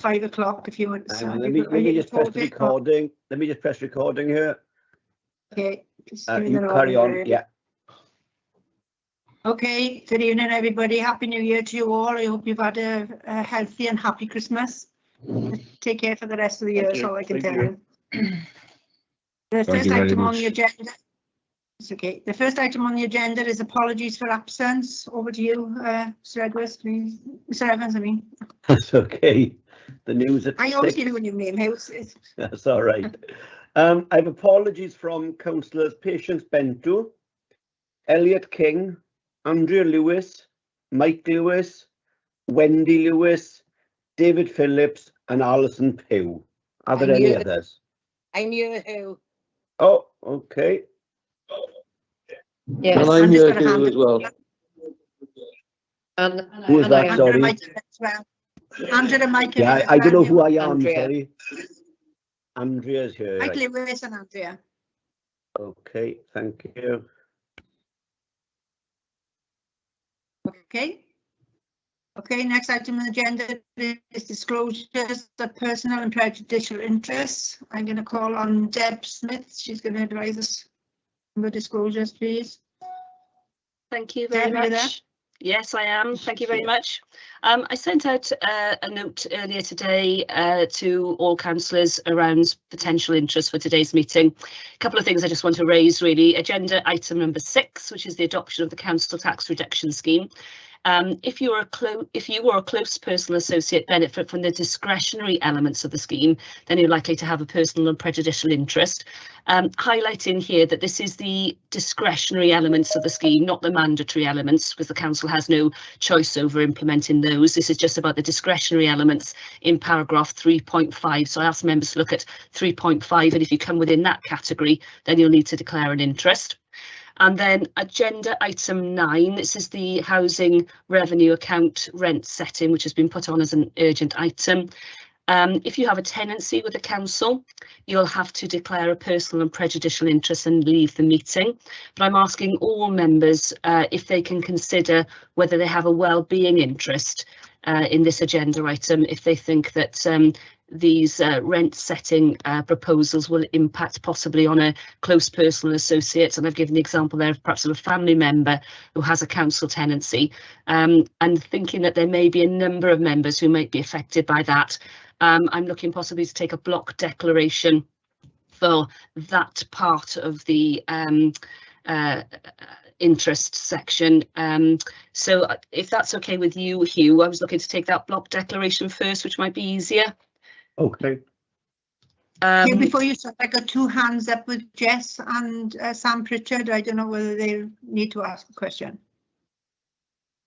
5 o'clock if you want to start. Let me just press recording. Let me just press recording here. Okay. You carry on. Yeah. Okay. Good evening, everybody. Happy New Year to you all. I hope you've had a healthy and happy Christmas. Take care for the rest of the year. That's all I can tell you. The first item on the agenda. It's okay. The first item on the agenda is apologies for absence. Over to you, Mr. Edwards, please. Mr. Evans, I mean. That's okay. The news at I always give you your name, House. That's all right. I have apologies from councillors Patience Bento, Elliot King, Andrea Lewis, Mike Lewis, Wendy Lewis, David Phillips, and Alison Pugh. Are there any others? I knew who. Oh, okay. Yes, well, I'm here too as well. And who is that? Sorry. Andrea, Mike. Yeah, I don't know who I am. Andrea. Sorry. Andrea's here. Mike Lewis and Andrea. Okay, thank you. Okay. Okay, next item on the agenda is disclosures of personal and prejudicial interests. I'm going to call on Deb Smith. She's going to advise us on the disclosures, please. Thank you very much. Yes, I am. Thank you very much. I sent out a note earlier today to all councillors around potential interest for today's meeting. A couple of things I just want to raise really. Agenda item number 6, which is the adoption of the council tax reduction scheme. If you or a close personal associate benefit from the discretionary elements of the scheme, then you're likely to have a personal and prejudicial interest. Highlighting here that this is the discretionary elements of the scheme, not the mandatory elements, because the council has no choice over implementing those. This is just about the discretionary elements in paragraph 3.5. So I asked members to look at 3.5, and if you come within that category, then you'll need to declare an interest. And then agenda item 9, this is the housing revenue account rent setting, which has been put on as an urgent item. If you have a tenancy with the council, you'll have to declare a personal and prejudicial interest and leave the meeting. But I'm asking all members if they can consider whether they have a well-being interest in this agenda item, if they think that these rent setting proposals will impact possibly on a close personal associate. And I've given the example there of perhaps of a family member who has a council tenancy, and thinking that there may be a number of members who might be affected by that. I'm looking possibly to take a block declaration for that part of the interest section. So if that's okay with you, Hugh, I was looking to take that block declaration first, which might be easier. Okay. Before you start, I got 2 hands up with Jess and Sam Pritchard. I don't know whether they need to ask a question.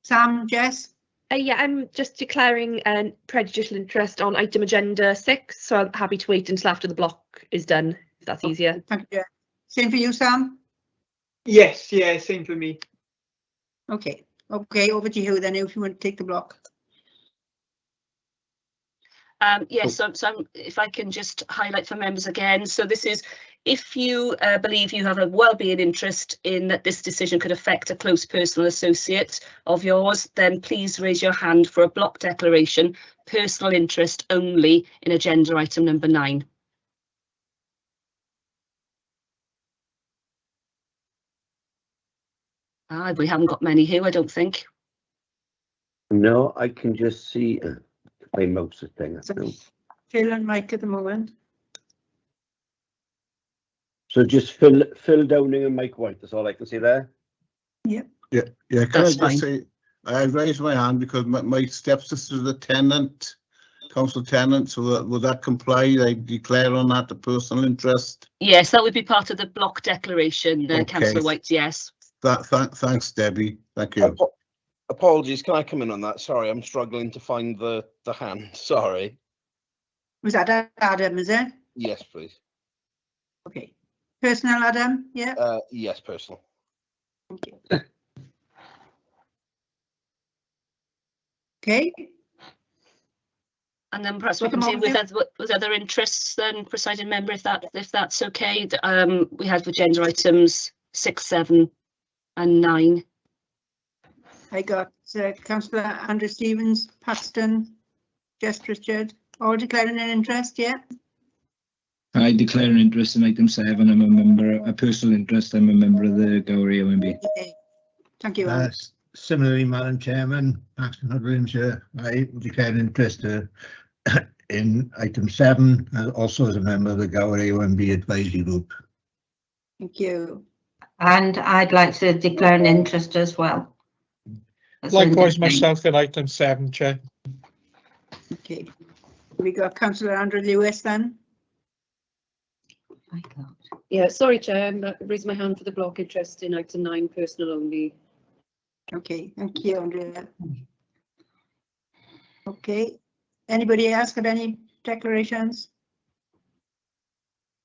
Sam, Jess? Yeah, I'm just declaring a prejudicial interest on item agenda 6, so I'm happy to wait until after the block is done, if that's easier. Thank you. Same for you, Sam? Yes, yeah, same for me. Okay. Okay, over to you then if you want to take the block. Yes, so if I can just highlight for members again, so this is if you believe you have a well-being interest in that this decision could affect a close personal associate of yours, then please raise your hand for a block declaration, personal interest only in agenda item number 9. We haven't got many here, I don't think. No, I can just see my mouse thing. Phil and Mike at the moment. So just Phil Downing and Mike White, that's all I can see there. Yep. Yeah. Can I just say, I raised my hand because my stepsister is a tenant, council tenant, so would that comply? I declare on that the personal interest? Yes, that would be part of the block declaration, Okay. Councillor White, yes. Thanks, Debbie. Thank you. Apologies, can I come in on that? Sorry, I'm struggling to find the hand. Sorry. Was that Adam, is it? Yes, please. Okay. Personal, Adam? Yeah. Yes, personal. Thank you. Okay. And then perhaps we continue with other interests then, presiding member, if that's okay. We have agenda items 6, 7 and 9. I got Councillor Andrew Stevens, Paxton, Jess Pritchard. All declaring an interest, yeah? I declare an interest in item 7. I'm a member, a personal interest. I'm a member of the Gower OMB. Okay. Thank you, Alan. Similarly, Madam Chairman, Paxton Williamshire, I declare an interest in item 7, also as a member of the Gower OMB Advisory Group. Thank you. And I'd like to declare an interest as well. Likewise, myself in item 7, Chair. Okay. We got Councillor Andrew Lewis then. Yeah, sorry, Chair, I raised my hand for the block interest in item 9, personal only. Okay, thank you, Andrea. Okay, anybody else got any declarations?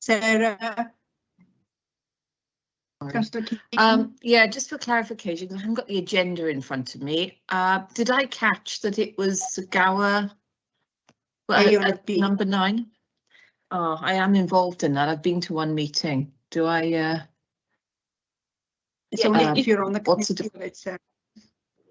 Sarah? Councillor Keating? Yeah, just for clarification, I haven't got the agenda in front of me. Did I catch that it was Gower number 9? Oh, I am involved in that. I've been to one meeting. Do I? It's only if you're on the committee.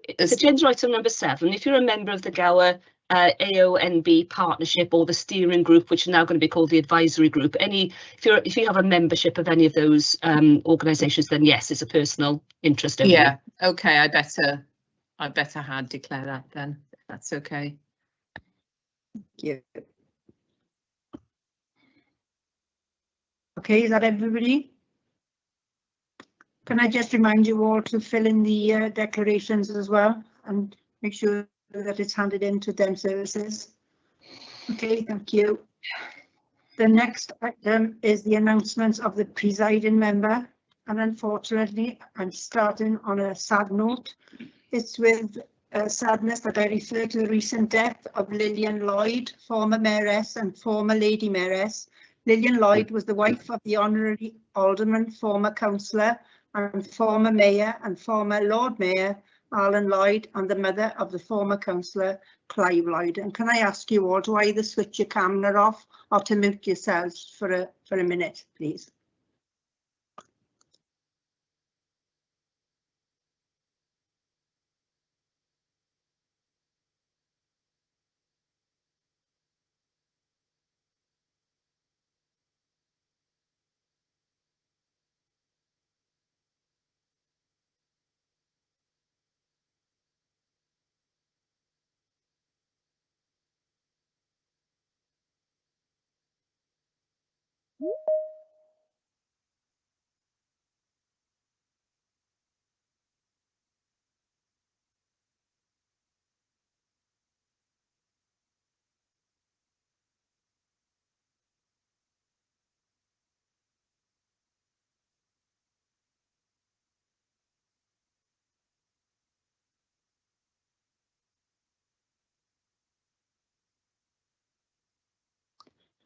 It's agenda item number 7. If you're a member of the Gower AONB partnership or the steering group, which are now going to be called the advisory group, if you have a membership of any of those organisations, then yes, it's a personal interest only. Yeah. Okay. I better declare that then. If that's okay. Thank you. Okay, is that everybody? Can I just remind you all to fill in the declarations as well and make sure that it's handed in to them services? Okay, thank you. The next item is the announcements of the presiding member, and unfortunately I'm starting on a sad note. It's with sadness that I refer to the recent death of Lillian Lloyd, former mayoress and former Lady Mayoress. Lillian Lloyd was the wife of the Honorary Alderman, former councillor and former mayor and former Lord Mayor Alan Lloyd, and the mother of the former councillor Clive Lloyd. And can I ask you all to either switch your camera off or to mute yourselves for a minute, please?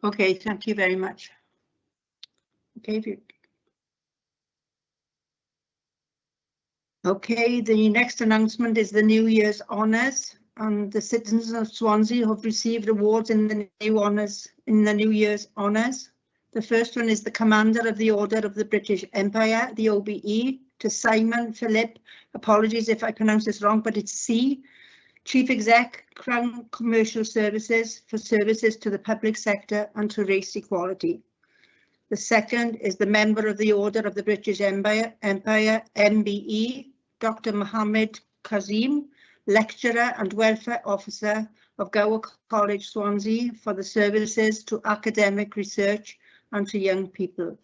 Okay, thank you very much. Okay, the next announcement is the New Year's Honours, and the citizens of Swansea have received awards in the New Year's Honours. The first one is the Commander of the Order of the British Empire, the OBE, to Simon Philip. Apologies if I pronounce this wrong, but it's C. Chief Exec, Crown Commercial Services, for services to the public sector and to race equality. The second is the Member of the Order of the British Empire, MBE, Dr. Mohammed Kazim, Lecturer and Welfare Officer of Gower College, Swansea, for the services to academic research and to young people.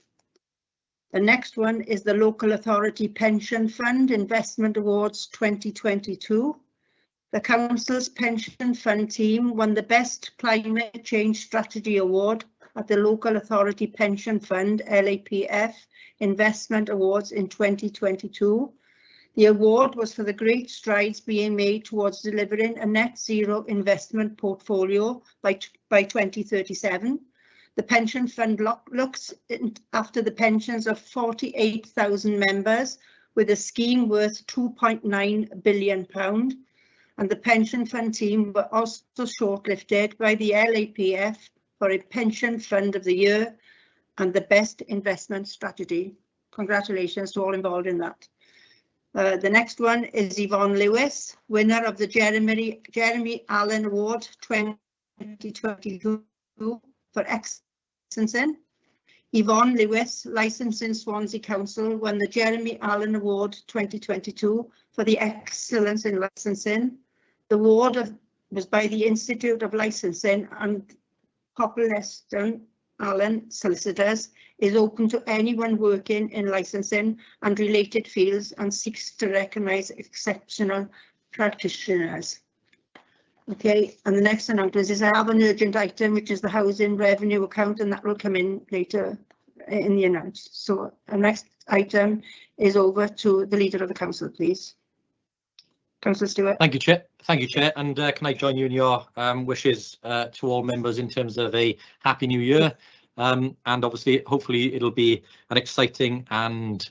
The next one is the Local Authority Pension Fund Investment Awards 2022. The Council's Pension Fund team won the Best Climate Change Strategy Award at the Local Authority Pension Fund LAPF Investment Awards in 2022. The award was for the great strides being made towards delivering a net zero investment portfolio by 2037. The pension fund looks after the pensions of 48,000 members with a scheme worth £2.9 billion. And the pension fund team were also shortlisted by the LAPF for a Pension Fund of the Year and the Best Investment Strategy. Congratulations to all involved in that. The next one is Yvonne Lewis, winner of the Jeremy Allen Award 2022 2022 for licensing. Yvonne Lewis, licensing Swansea Council, won the Jeremy Allen Award 2022 for the excellence in licensing. The award was by the Institute of Licensing, and Copleston Allen Solicitors is open to anyone working in licensing and related fields and seeks to recognise exceptional practitioners. Okay, and the next announcement is I have an urgent item, which is the housing revenue account, and that will come in later in the announce. So the next item is over to the leader of the council, please. Councillor Stewart. Thank you, Chair. Thank you, Chair. And can I join you in your wishes to all members in terms of a happy new year? And obviously, hopefully, it'll be an exciting and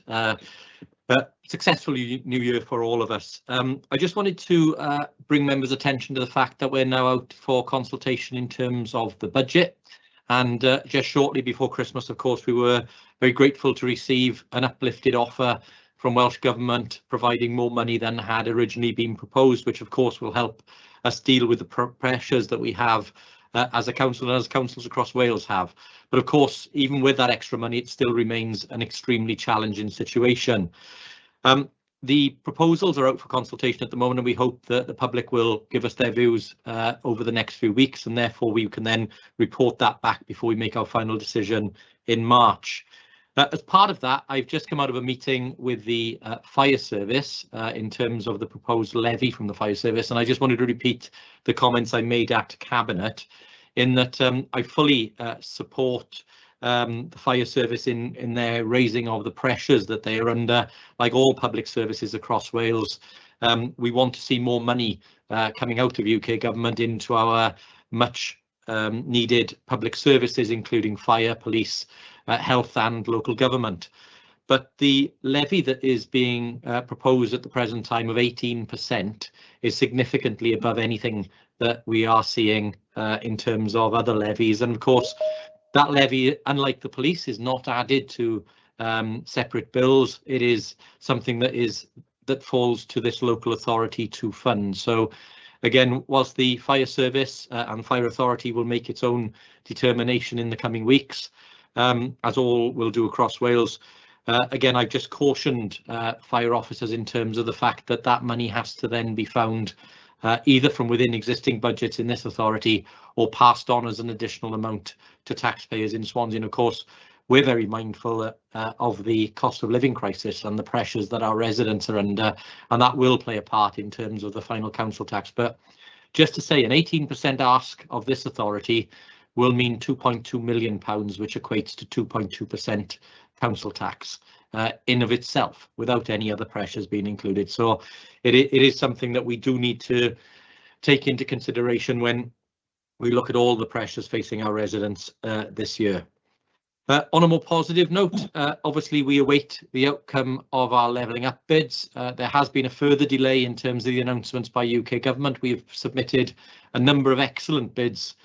successful new year for all of us. I just wanted to bring members' attention to the fact that we're now out for consultation in terms of the budget. And just shortly before Christmas, of course, we were very grateful to receive an uplifted offer from Welsh Government, providing more money than had originally been proposed, which of course will help us deal with the pressures that we have as a council and as councils across Wales have. But of course, even with that extra money, it still remains an extremely challenging situation. The proposals are out for consultation at the moment, and we hope that the public will give us their views over the next few weeks, and therefore we can then report that back before we make our final decision in March. As part of that, I've just come out of a meeting with the fire service in terms of the proposed levy from the fire service, and I just wanted to repeat the comments I made at Cabinet in that I fully support the fire service in their raising of the pressures that they are under, like all public services across Wales. We want to see more money coming out of UK government into our much needed public services, including fire, police, health and local government. But the levy that is being proposed at the present time of 18% is significantly above anything that we are seeing in terms of other levies. And of course, that levy, unlike the police, is not added to separate bills. It is something that falls to this local authority to fund. So again, whilst the fire service and fire authority will make its own determination in the coming weeks, as all will do across Wales, again, I've just cautioned fire officers in terms of the fact that that money has to then be found either from within existing budgets in this authority or passed on as an additional amount to taxpayers in Swansea. And of course, we're very mindful of the cost of living crisis and the pressures that our residents are under, and that will play a part in terms of the final council tax. But just to say, an 18% ask of this authority will mean £2.2 million, which equates to 2.2% council tax in of itself, without any other pressures being included. So it is something that we do need to take into consideration when we look at all the pressures facing our residents this year. On a more positive note, obviously we await the outcome of our levelling up bids. There has been a further delay in terms of the announcements by UK government. We've submitted a number of excellent bids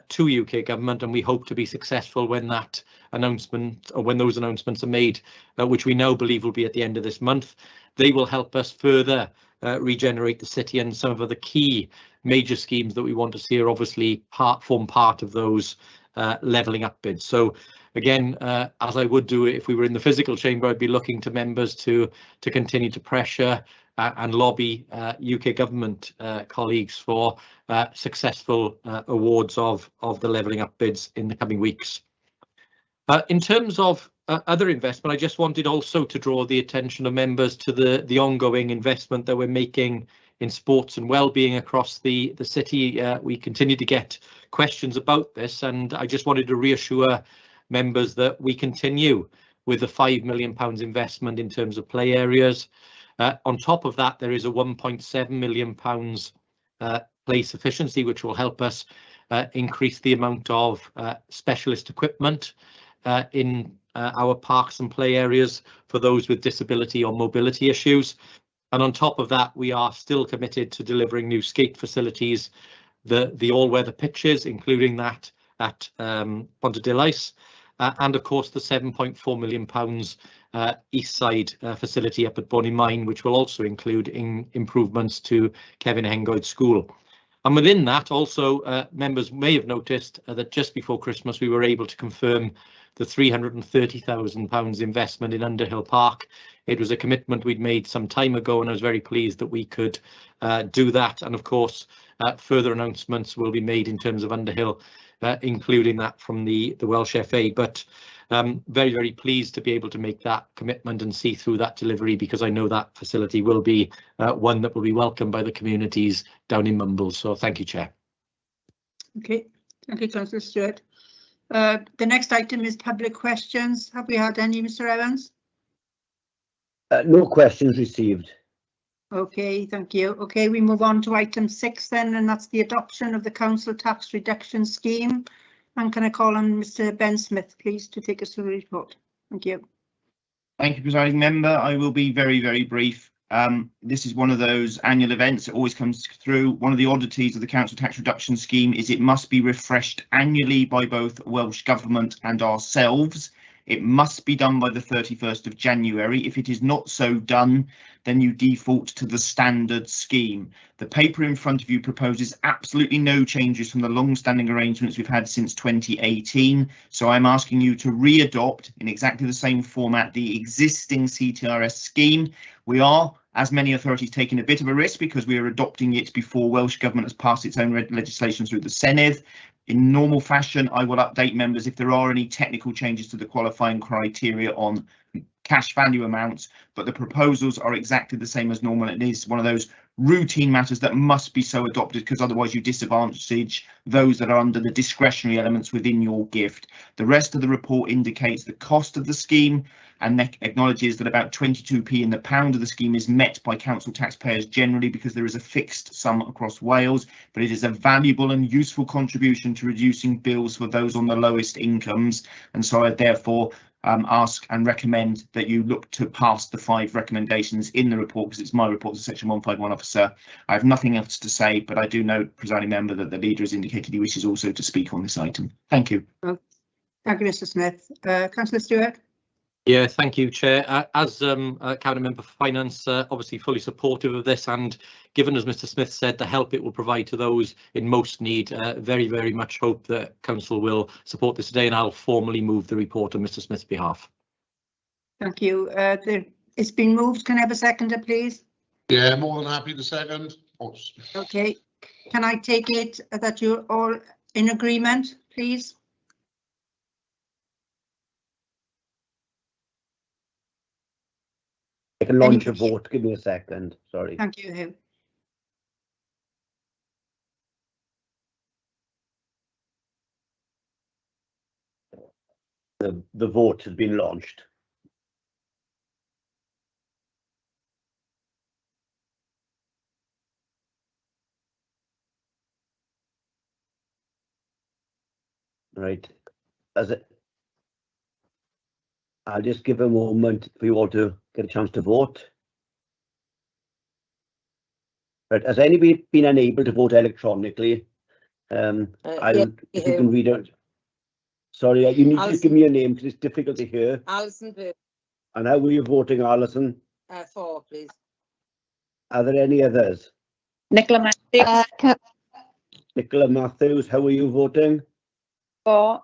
to UK government, and we hope to be successful when that announcement, or when those announcements are made, which we now believe will be at the end of this month. They will help us further regenerate the city, and some of the key major schemes that we want to see are obviously form part of those levelling up bids. So again, as I would do if we were in the physical chamber, I'd be looking to members to continue to pressure and lobby UK government colleagues for successful awards of the levelling up bids in the coming weeks. In terms of other investment, I just wanted also to draw the attention of members to the ongoing investment that we're making in sports and well-being across the city. We continue to get questions about this, and I just wanted to reassure members that we continue with the £5 million investment in terms of play areas. On top of that, there is a £1.7 million play sufficiency, which will help us increase the amount of specialist equipment in our parks and play areas for those with disability or mobility issues. And on top of that, we are still committed to delivering new skate facilities, the all-weather pitches, including that at Pontarddulais, and of course the £7.4 million east side facility up at Bonny Mine, which will also include improvements to Kevin Hengoed School. And within that, also, members may have noticed that just before Christmas, we were able to confirm the £330,000 investment in Underhill Park. It was a commitment we'd made some time ago, and I was very pleased that we could do that. And of course, further announcements will be made in terms of Underhill, including that from the Welsh FA. But very, very pleased to be able to make that commitment and see through that delivery, because I know that facility will be one that will be welcomed by the communities down in Mumbles. So thank you, Chair. Okay, thank you, Councillor Stewart. The next item is public questions. Have we had any, Mr. Evans? No questions received. Okay, thank you. Okay, we move on to item 6 then, and that's the adoption of the council tax reduction scheme. And can I call on Mr. Ben Smith, please, to take us through the report? Thank you. Thank you, Presiding Member. I will be very, very brief. This is one of those annual events that always comes through. One of the oddities of the council tax reduction scheme is it must be refreshed annually by both Welsh Government and ourselves. It must be done by the 31st of January. If it is not so done, then you default to the standard scheme. The paper in front of you proposes absolutely no changes from the long-standing arrangements we've had since 2018. So I'm asking you to re-adopt in exactly the same format the existing CTRS scheme. We are, as many authorities, taking a bit of a risk because we are adopting it before Welsh Government has passed its own legislation through the Senedd. In normal fashion, I will update members if there are any technical changes to the qualifying criteria on cash value amounts, but the proposals are exactly the same as normal. It is one of those routine matters that must be so adopted, because otherwise you disadvantage those that are under the discretionary elements within your gift. The rest of the report indicates the cost of the scheme and acknowledges that about 22p in the pound of the scheme is met by council taxpayers generally, because there is a fixed sum across Wales, but it is a valuable and useful contribution to reducing bills for those on the lowest incomes. And so I therefore ask and recommend that you look to pass the 5 recommendations in the report, because it's my report as a Section 151 officer. I have nothing else to say, but I do note, Presiding Member, that the leader has indicated he wishes also to speak on this item. Thank you. Thank you, Mr. Smith. Councillor Stewart. Yeah, thank you, Chair. As Cabinet Member for Finance, obviously fully supportive of this, and given, as Mr. Smith said, the help it will provide to those in most need, very, very much hope that Council will support this today, and I'll formally move the report on Mr. Smith's behalf. Thank you. It's been moved. Can I have a seconder, please? Yeah, more than happy to second. Oops. Okay. Can I take it that you're all in agreement, please? I can launch a vote. Give me a second. Sorry. Thank you, Hugh. The vote has been launched. Right. I'll just give a moment for you all to get a chance to vote. Right. Has anybody been unable to vote electronically? If you can read out. Sorry, you need to give me your name because it's difficult to hear. Alison. And how were you voting, Alison? 4, please. Are there any others? Nicola Matthews. Nicola Matthews, how are you voting? 4.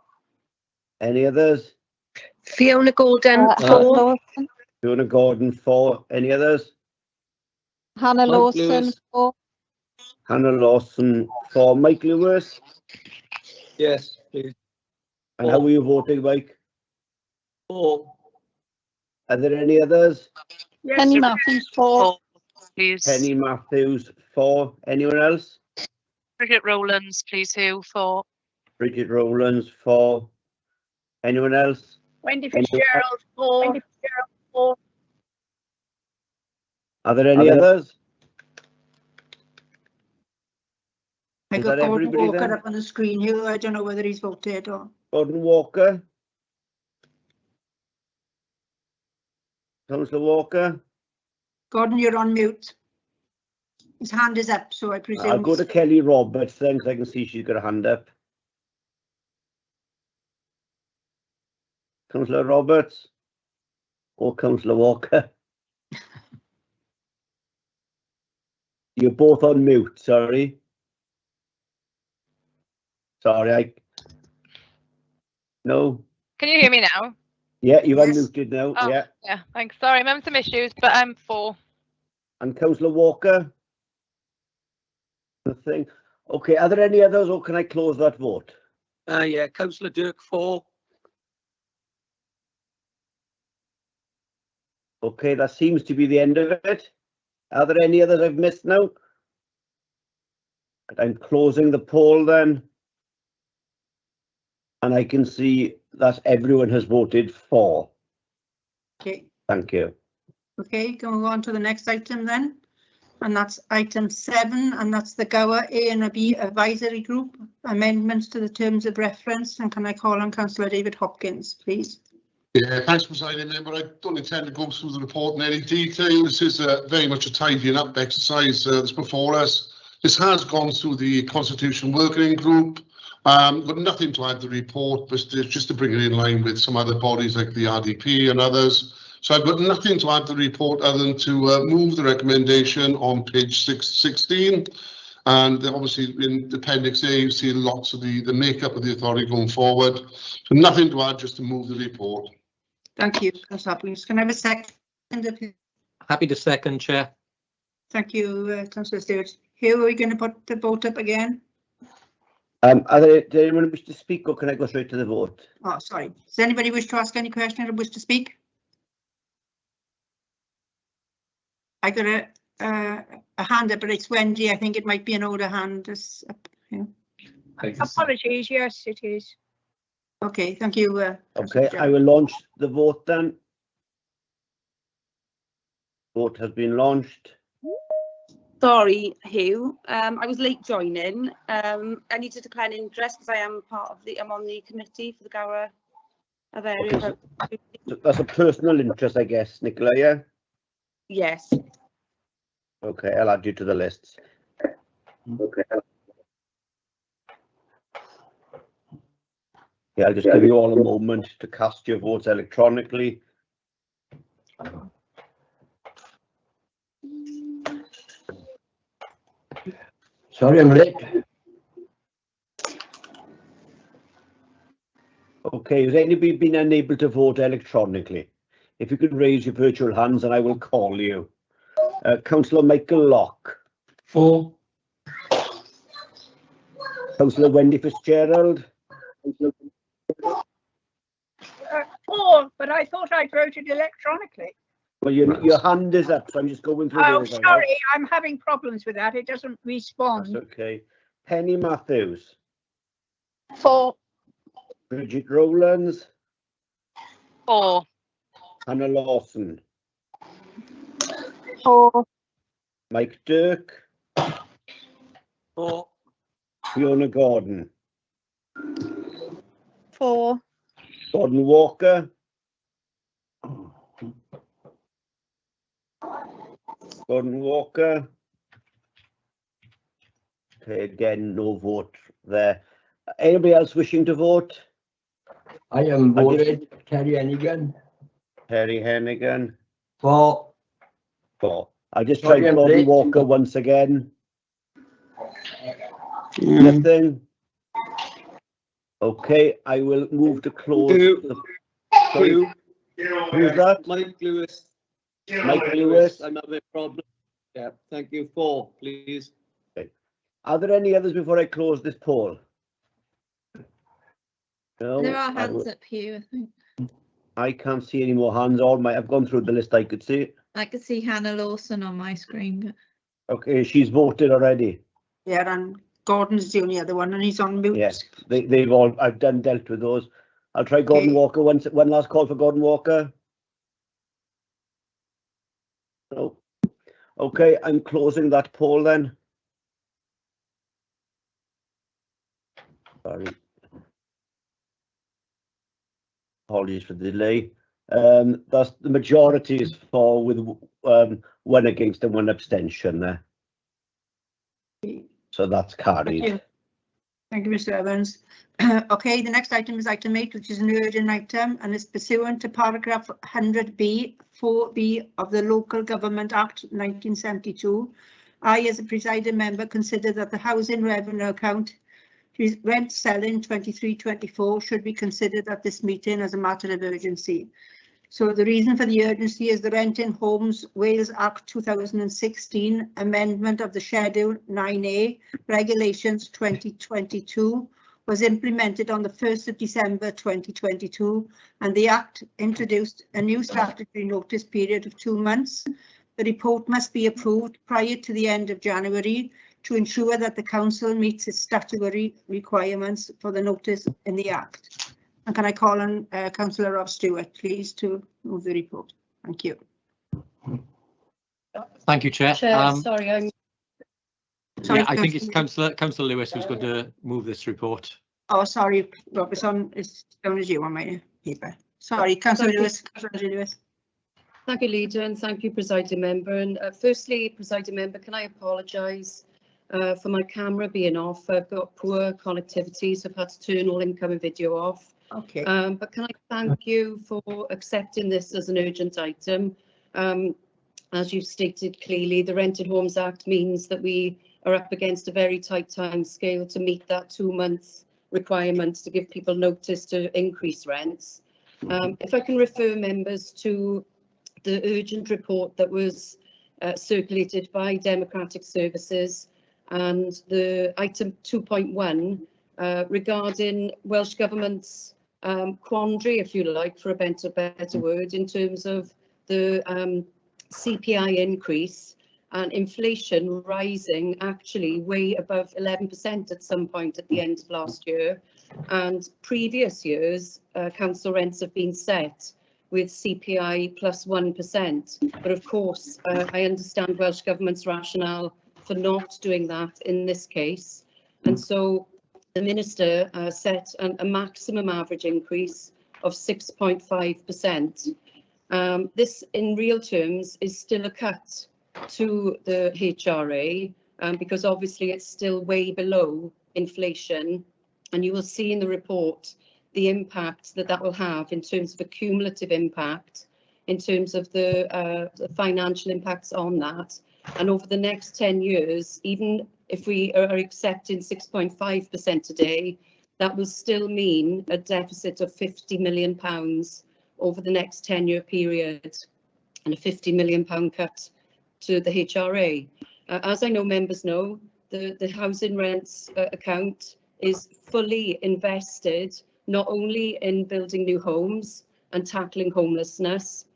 Any others? Fiona Golden. 4. Fiona Gordon, 4. Any others? Hannah Lawson. 4. Hannah Lawson, 4. Mike Lewis? Yes, please. And how are you voting, Mike? 4. Are there any others? Yes, Penny Matthews. 4. Please. Penny Matthews, 4. Anyone else? Bridget Rowlands, please. Who? 4. Bridget Rowlands, 4. Anyone else? Wendy Fitzgerald. 4. Are there any others? I got Gordon Walker up on the screen here. I don't know whether he's voted or. Gordon Walker. Councillor Walker. Gordon, you're on mute. His hand is up, so I presume. I'll go to Kelly Roberts then, because I can see she's got a hand up. Councillor Roberts or Councillor Walker? You're both on mute, sorry. Sorry, no. Can you hear me now? Yeah, you're unmuted now. Oh, Yeah. yeah, thanks. Sorry, I'm having some issues, but I'm for. And Councillor Walker? Nothing. Okay, are there any others or can I close that vote? Yeah, Councillor Dirk 4. Okay, that seems to be the end of it. Are there any others I've missed now? I'm closing the poll then. And I can see that everyone has voted for. Okay. Thank you. Okay, can we go on to the next item then? And that's item 7, and that's the Gower A and B Advisory Group, amendments to the terms of reference. And can I call on Councillor David Hopkins, please? Yeah, thanks, Presiding Member. I don't intend to go through the report in any detail. This is very much a tidying up exercise that's before us. This has gone through the Constitution Working Group. Got nothing to add to the report, but just to bring it in line with some other bodies like the RDP and others. So I've got nothing to add to the report other than to move the recommendation on page 616. And obviously in Appendix A, you see lots of the makeup of the authority going forward. So nothing to add, just to move the report. Thank you, Councillor Hopkins. Can I have a second? Happy to second, Chair. Thank you, Councillor Stewart. Here, are we going to put the vote up again? Does anyone wish to speak or can I go straight to the vote? Oh, sorry. Does anybody wish to ask any question or wish to speak? I got a hand up, but it's Wendy. I think it might be an older hand. Yeah. Apologies, yes, it is. Okay, thank you. Okay, I will launch the vote then. Vote has been launched. Sorry, Hugh. I was late joining. I need to declare an interest because I am I'm on the committee for the Gower of area. Okay, so that's a personal interest, I guess, Nicola, yeah? Yes. Okay, I'll add you to the list. Okay. Yeah, I'll just give you all a moment to cast your votes electronically. Sorry, I'm late. Okay, has anybody been unable to vote electronically? If you could raise your virtual hands and I will call you. Councillor Michael Locke. For. Councillor Wendy Fitzgerald. For, but I thought I voted electronically. Well, your hand is up, so I'm just going through. Oh, sorry, I'm having problems with that. It doesn't respond. That's okay. Penny Matthews. For. Bridget Rowlands. For. Hannah Lawson. For. Mike Dirk. For. Fiona Gordon. For. Gordon Walker. Gordon Walker. Okay, again, no vote there. Anybody else wishing to vote? I am voted. Terry Hennigan. Terry Hennigan. For. For. I'll just try Gordon Walker once again. Nothing. Okay, I will move to close. Sorry. Who's that? Mike Lewis. Mike Lewis. I'm having a problem. Yeah, thank you. 4, please. Okay. Are there any others before I close this poll? No. There are hands up here, I think. I can't see any more hands. I've gone through the list I could see. I could see Hannah Lawson on my screen. Okay, she's voted already. Yeah, and Gordon's the only other one, and he's on mute. Yes, they've all. I've dealt with those. I'll try Gordon Walker once. One last call for Gordon Walker. No. Okay, I'm closing that poll then. Sorry. Apologies for the delay. That's the majority is for with 1 against and 1 abstention there. So that's carried. Thank you, Mr. Evans. Okay, the next item is item 8, which is an urgent item, and is pursuant to paragraph 100B, 4B of the Local Government Act 1972. I, as a presiding member, consider that the housing revenue account Rent selling 23-24 should be considered at this meeting as a matter of urgency. So the reason for the urgency is the Renting Homes Wales Act 2016 amendment of the Schedule 9A Regulations 2022 was implemented on the 1st of December 2022, and the Act introduced a new statutory notice period of 2 months. The report must be approved prior to the end of January to ensure that the Council meets its statutory requirements for the notice in the Act. And can I call on Councillor Rob Stewart, please, to move the report? Thank you. Thank you, Chair. Sorry, I'm. Sorry, yeah, I think it's Councillor Lewis who's going to move this report. Oh, sorry, Rob, it's down as you on my paper. Sorry, Councillor Lewis. Thank you, Leader, and thank you, Presiding Member. And firstly, Presiding Member, can I apologise for my camera being off? I've got poor connectivity, so I've had to turn all incoming video off. Okay. But can I thank you for accepting this as an urgent item? As you've stated clearly, the Rented Homes Act means that we are up against a very tight time scale to meet that 2-month requirement to give people notice to increase rents. If I can refer members to the urgent report that was circulated by Democratic Services and the item 2.1 regarding Welsh Government's quandary, if you like, for a better word, in terms of the CPI increase and inflation rising actually way above 11% at some point at the end of last year. And previous years, council rents have been set with CPI plus 1%. But of course, I understand Welsh Government's rationale for not doing that in this case. And so the Minister set a maximum average increase of 6.5%. This in real terms is still a cut to the HRA because obviously it's still way below inflation. And you will see in the report the impact that will have in terms of a cumulative impact, in terms of the financial impacts on that. And over the next 10 years, even if we are accepting 6.5% today, that will still mean a deficit of £50 million over the next 10-year period and a £50 million cut to the HRA. As I know members know, the housing rents account is fully invested not only in building new homes and tackling homelessness,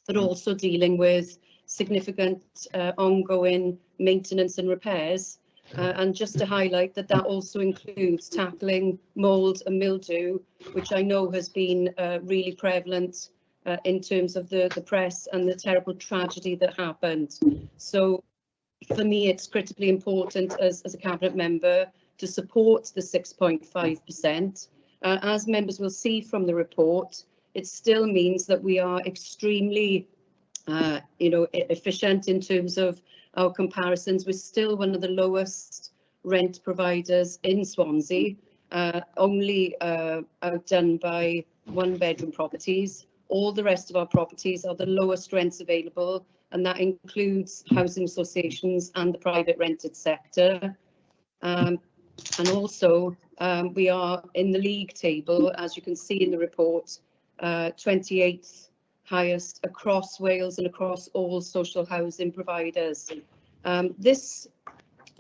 but also dealing with significant ongoing maintenance and repairs. And just to highlight that also includes tackling mould and mildew, which I know has been really prevalent in terms of the press and the terrible tragedy that happened. So for me, it's critically important as a Cabinet member to support the 6.5%. As members will see from the report, it still means that we are extremely efficient in terms of our comparisons. We're still one of the lowest rent providers in Swansea, only outdone by 1-bedroom properties. All the rest of our properties are the lowest rents available, and that includes housing associations and the private rented sector. And also, we are in the league table, as you can see in the report, 28th highest across Wales and across all social housing providers. This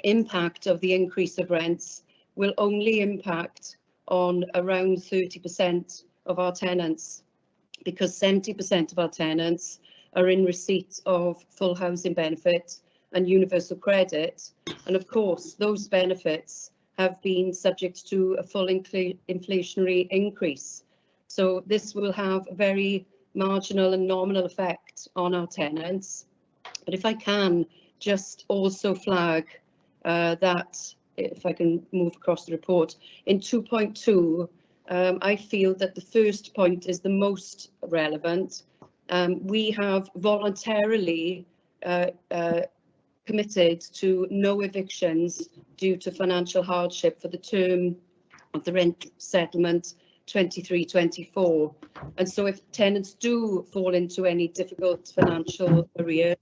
impact of the increase of rents will only impact on around 30% of our tenants, because 70% of our tenants are in receipt of full housing benefit and universal credit. And of course, those benefits have been subject to a full inflationary increase. So this will have a very marginal and nominal effect on our tenants. But if I can just also flag that, if I can move across the report, in 2.2, I feel that the first point is the most relevant. We have voluntarily committed to no evictions due to financial hardship for the term of the rent settlement 23-24. And so if tenants do fall into any difficult financial arrears,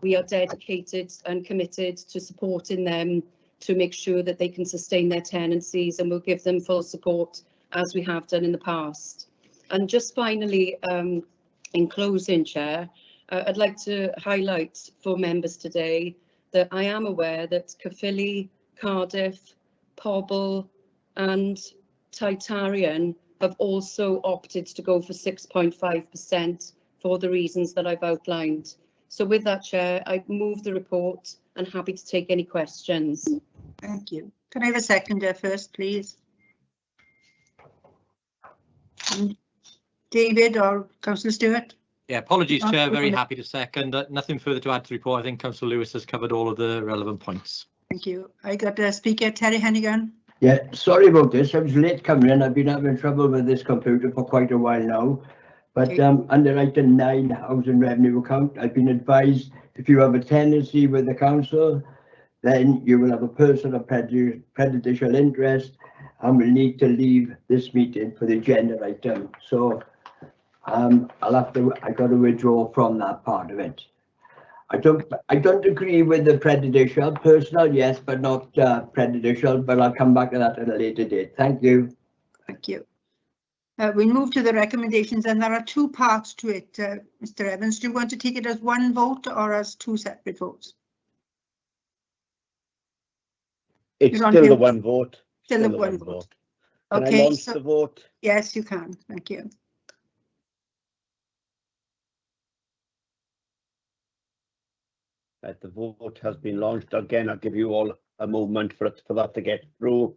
we are dedicated and committed to supporting them to make sure that they can sustain their tenancies, and we'll give them full support as we have done in the past. And just finally, in closing, Chair, I'd like to highlight for members today that I am aware that Caerphilly, Cardiff, Pobble and Titarian have also opted to go for 6.5% for the reasons that I've outlined. So with that, Chair, I move the report and happy to take any questions. Thank you. Can I have a seconder first, please? David or Councillor Stewart? Yeah, apologies, Chair. Very happy to second. Nothing further to add to the report. I think Councillor Lewis has covered all of the relevant points. Thank you. I got the speaker, Terry Hennigan. Yeah, sorry about this. I was late coming in. I've been having trouble with this computer for quite a while now. But under item 9, housing revenue account, I've been advised if you have a tenancy with the council, then you will have a person of prejudicial interest and will need to leave this meeting for the agenda item. So I got to withdraw from that part of it. I don't agree with the prejudicial. Personal, yes, but not prejudicial. But I'll come back to that at a later date. Thank you. Thank you. We move to the recommendations, and there are 2 parts to it. Mr. Evans, do you want to take it as one vote or as 2 separate votes? It's still the one vote. Still the one vote. Can I Okay, launch the vote? Yes, you can. Thank you. The vote has been launched. Again, I'll give you all a moment for that to get through.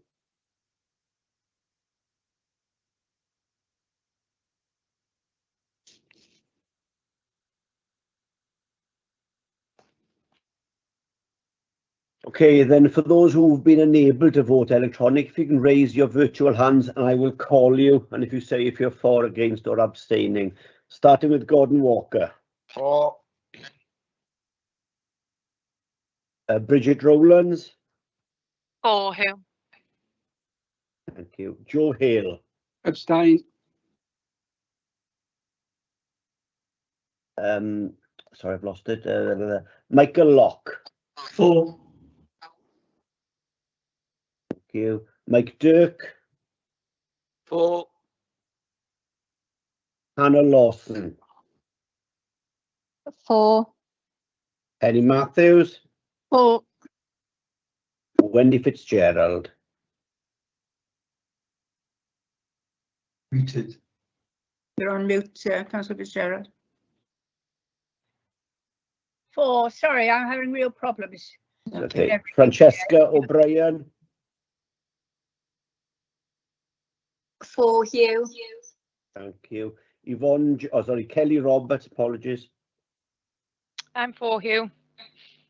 Okay, then for those who've been unable to vote electronic, if you can raise your virtual hands and I will call you. And if you say if you're for, against or abstaining, starting with Gordon Walker. For. Bridget Rowlands. For who? Thank you. Joe Hale. Abstain. Sorry, I've lost it. Michael Locke. For. Thank you. Mike Dirk. For. Hannah Lawson. For. Eddie Matthews. For. Wendy Fitzgerald. Muted. You're on mute, Councillor Fitzgerald. For. Sorry, I'm having real problems. Okay. Francesca O'Brien. For Hugh. Thank you. Kelly Roberts, apologies. I'm for Hugh.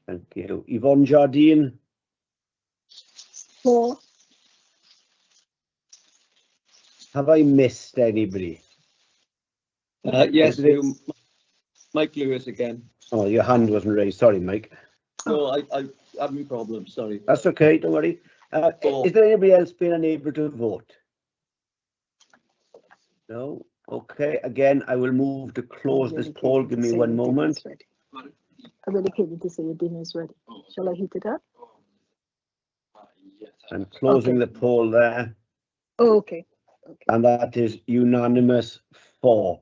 Thank you. Yvonne Jardine. For. Have I missed anybody? Yes, Mike Lewis again. Oh, your hand wasn't raised. Sorry, Mike. No, I'm having problems. Sorry. That's okay. Don't worry. Is there anybody else being unable to vote? No. Okay. Again, I will move to close this poll. Give me one moment. I've indicated to say your dinner is ready. Shall I heat it up? I'm closing the poll there. Oh, okay. And that is unanimous for.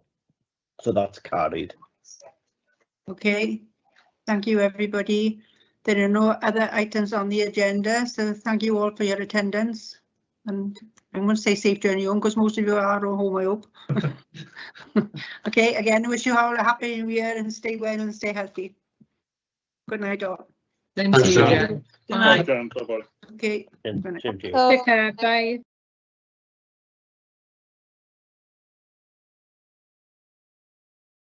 So that's carried. Okay. Thank you, everybody. There are no other items on the agenda, so thank you all for your attendance. And I'm going to say safe journey home because most of you are home, I hope. Okay, again, I wish you all a happy new year and stay well and stay healthy. Good night, all. Thank you. Good night. Okay. Same to you. Take care. Bye.